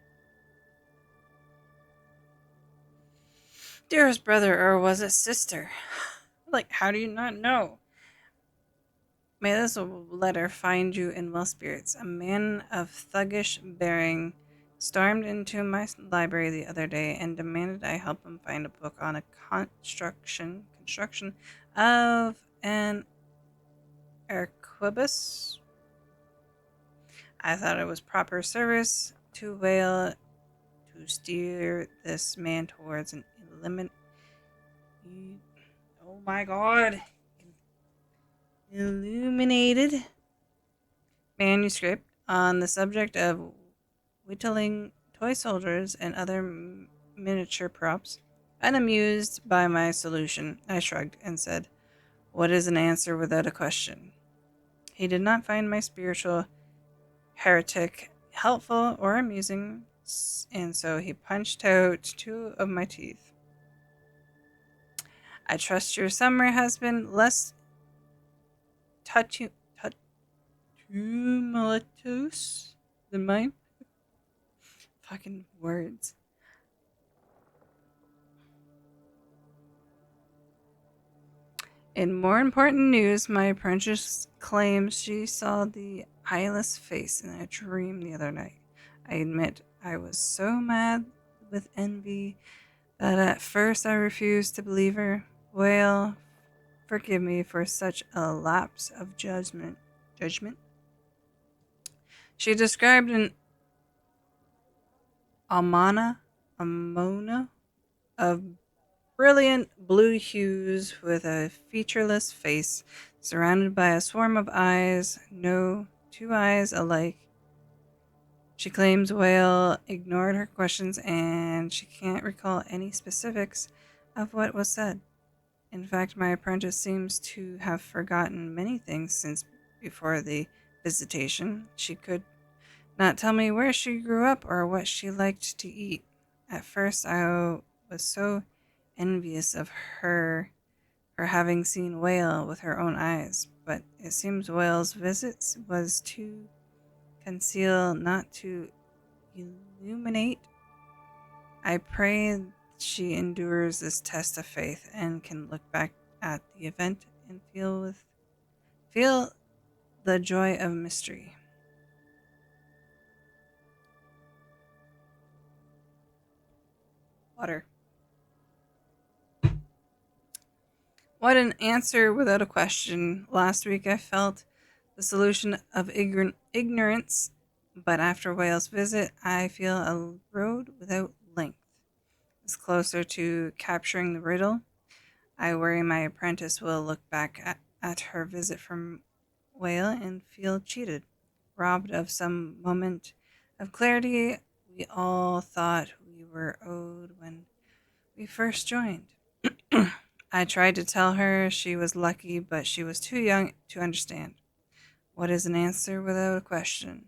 Dearest brother, or was it sister? Like, how do you not know? May this letter find you in well spirits. A man of thuggish bearing stormed into my library the other day and demanded I help him find a book on a construction of an arquebus. I thought it was proper service to Whale to steer this man towards an oh my god, illuminated manuscript on the subject of whittling toy soldiers and other miniature props. Unamused by my solution, I shrugged and said, "What is an answer without a question?" He did not find my spiritual heretic helpful or amusing, and so he punched out 2 of my teeth. I trust your summer has been less tumultuous than mine. Fucking words. In more important news, my apprentice claims she saw the eyeless face in a dream the other night. I admit I was so mad with envy that at first I refused to believe her. Well, forgive me for such a lapse of judgment. She described an amona of brilliant blue hues with a featureless face surrounded by a swarm of eyes, no 2 eyes alike. She claims Whale ignored her questions and she can't recall any specifics of what was said. In fact, my apprentice seems to have forgotten many things since before the visitation. She could not tell me where she grew up or what she liked to eat. At first, I was so envious of her for having seen Whale with her own eyes, but it seems Whale's visits was to conceal, not to illuminate. I pray she endures this test of faith and can look back at the event and feel the joy of mystery. Water. What an answer without a question. Last week I felt the solution of ignorance, but after Wales' visit, I feel a road without length. It's closer to capturing the riddle. I worry my apprentice will look back at her visit from Whale and feel cheated, robbed of some moment of clarity we all thought we were owed when we first joined. I tried to tell her she was lucky, but she was too young to understand. What is an answer without a question?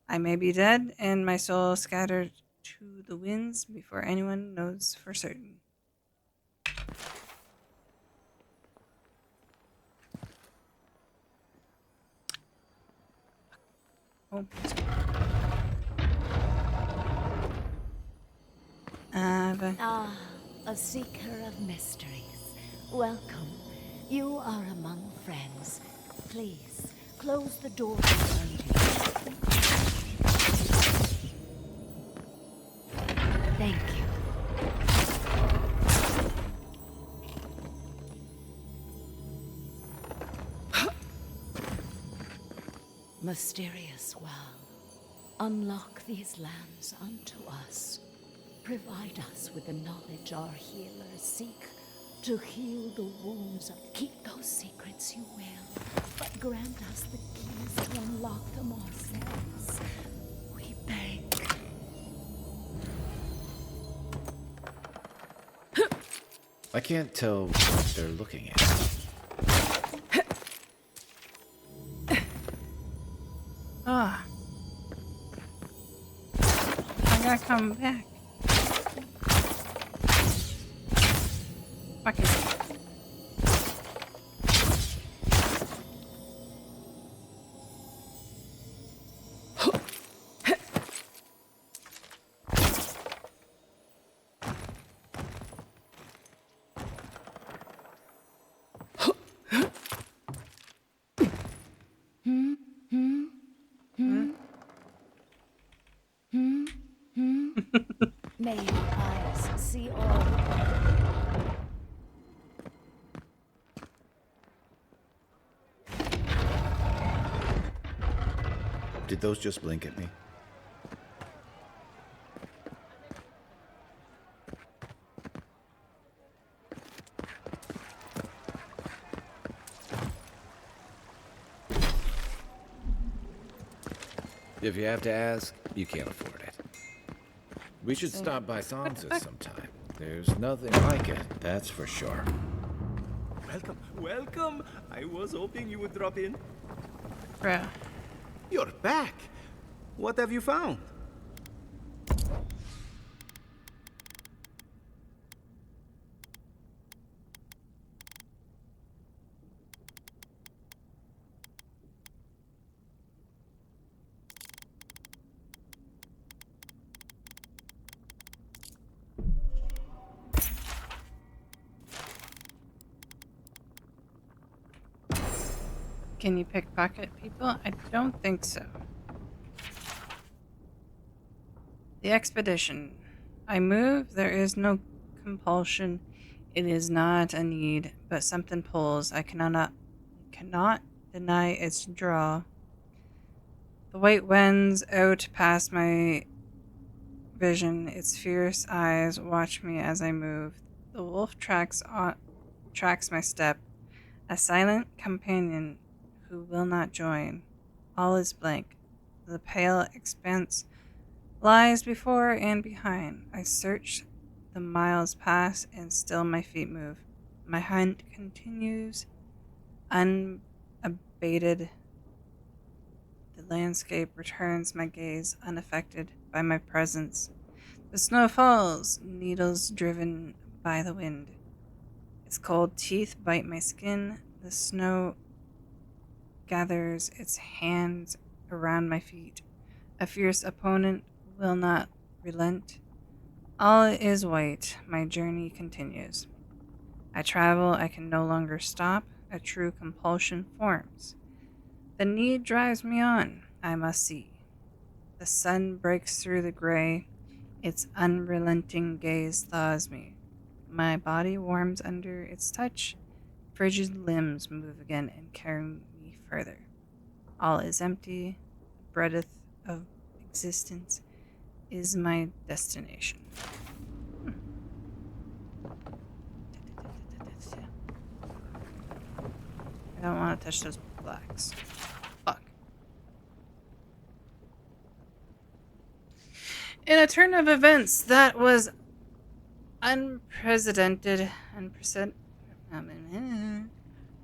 I may be dead and my soul scattered to the winds before anyone knows for certain. Oh. A seeker of mysteries. Welcome. You are among friends. Please, close the door behind you. Thank you. Mysterious well. Unlock these lands unto us. Provide us with the knowledge our healers seek to heal the wounds of. Keep those secrets you will, but grant us the keys to unlock them ourselves. We beg. I can't tell what they're looking at. Ah. I gotta come back. Fuck it. May your eyes see all. Did those just blink at me? If you have to ask, you can't afford it. We should stop by Sansa's sometime. There's nothing like it, that's for sure. Welcome, welcome! I was hoping you would drop in. Bruh. You're back! What have you found? Can you pickpocket people? I don't think so. The expedition. I move, there is no compulsion. It is not a need, but something pulls. I cannot deny its draw. The white wends out past my vision. Its fierce eyes watch me as I move. The wolf tracks my step. A silent companion who will not join. All is blank. The pale expanse lies before and behind. I search, the miles pass, and still my feet move. My hunt continues, unabated. The landscape returns my gaze, unaffected by my presence. The snow falls, needles driven by the wind. Its cold teeth bite my skin. The snow gathers its hands around my feet. A fierce opponent will not relent. All is white. My journey continues. I travel, I can no longer stop. A true compulsion forms. The need drives me on. I must see. The sun breaks through the gray. Its unrelenting gaze thaws me. My body warms under its touch. Frigid limbs move again and carry me further. All is empty. The breath of existence is my destination. I don't want to touch those blacks. Fuck. In a turn of events that was unprecedented,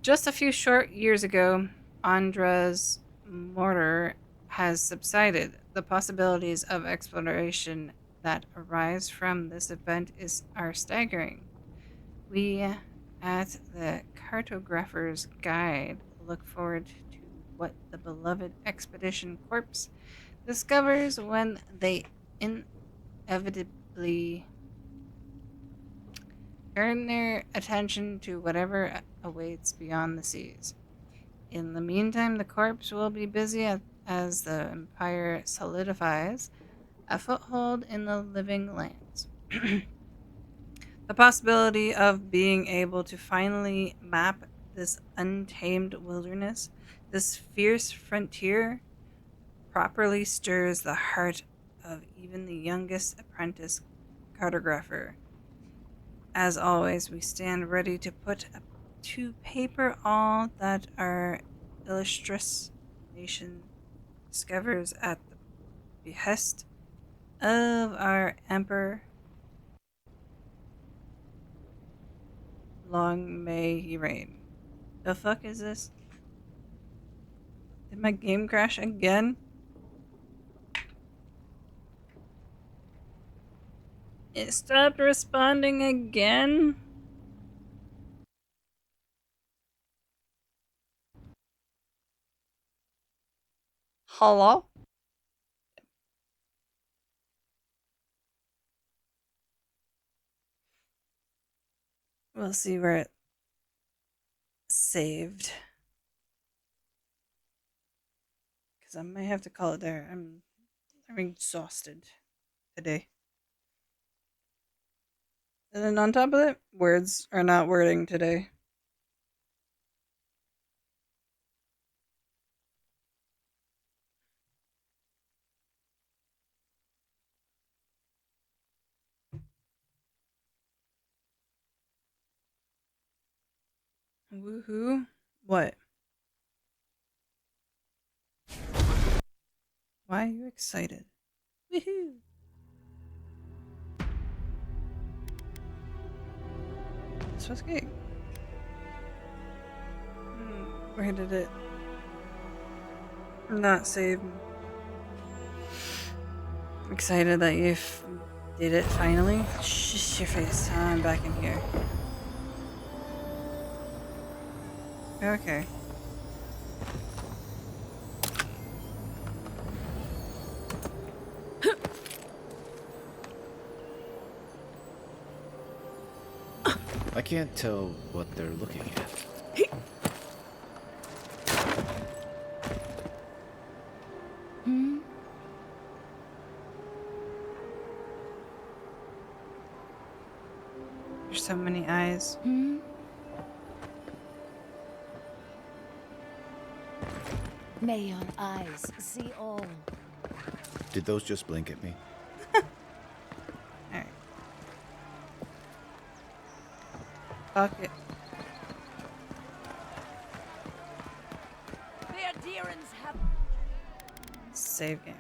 just a few short years ago, Andra's mortar has subsided. The possibilities of exploration that arise from this event are staggering. We at the Cartographer's Guide look forward to what the beloved Expedition Corps discovers when they inevitably turn their attention to whatever awaits beyond the seas. In the meantime, the Corps will be busy as the Empire solidifies a foothold in the living lands. The possibility of being able to finally map this untamed wilderness, this fierce frontier, properly stirs the heart of even the youngest apprentice cartographer. As always, we stand ready to put to paper all that our illustrious nation discovers at the behest of our emperor. Long may he reign. The fuck is this? Did my game crash again? It stopped responding again? Hello? We'll see where it saved. Because I might have to call it there. I'm exhausted today. And then on top of it, words are not wording today. Woohoo. What? Why are you excited? Woohoo. This was great. Where did it not save me? I'm excited that you did it finally. Shh your face. I'm back in here. Okay. I can't tell what they're looking at. There's so many eyes. May your eyes see all. Did those just blink at me? Alright. Fuck it. Save game.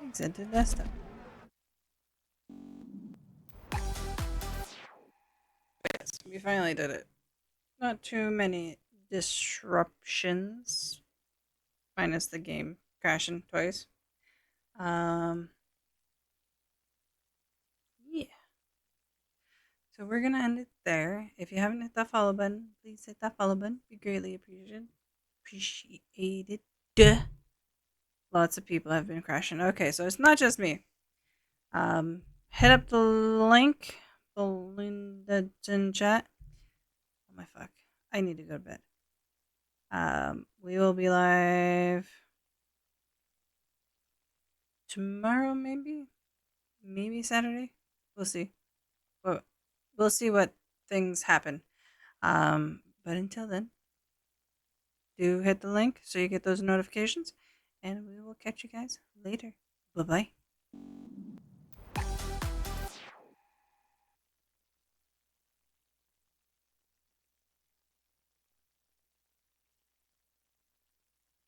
Exit to desktop. Yes, we finally did it. Not too many disruptions. Minus the game crashing twice. Yeah. So we're gonna end it there. If you haven't hit that follow button, please hit that follow button. Be greatly appreciated. Duh. Lots of people have been crashing. Okay, so it's not just me. Hit up the link, Belinda in chat. Oh my fuck. I need to go to bed. We will be live tomorrow, maybe Saturday. We'll see. We'll see what things happen. But until then, do hit the link so you get those notifications, and we will catch you guys later. Bye bye.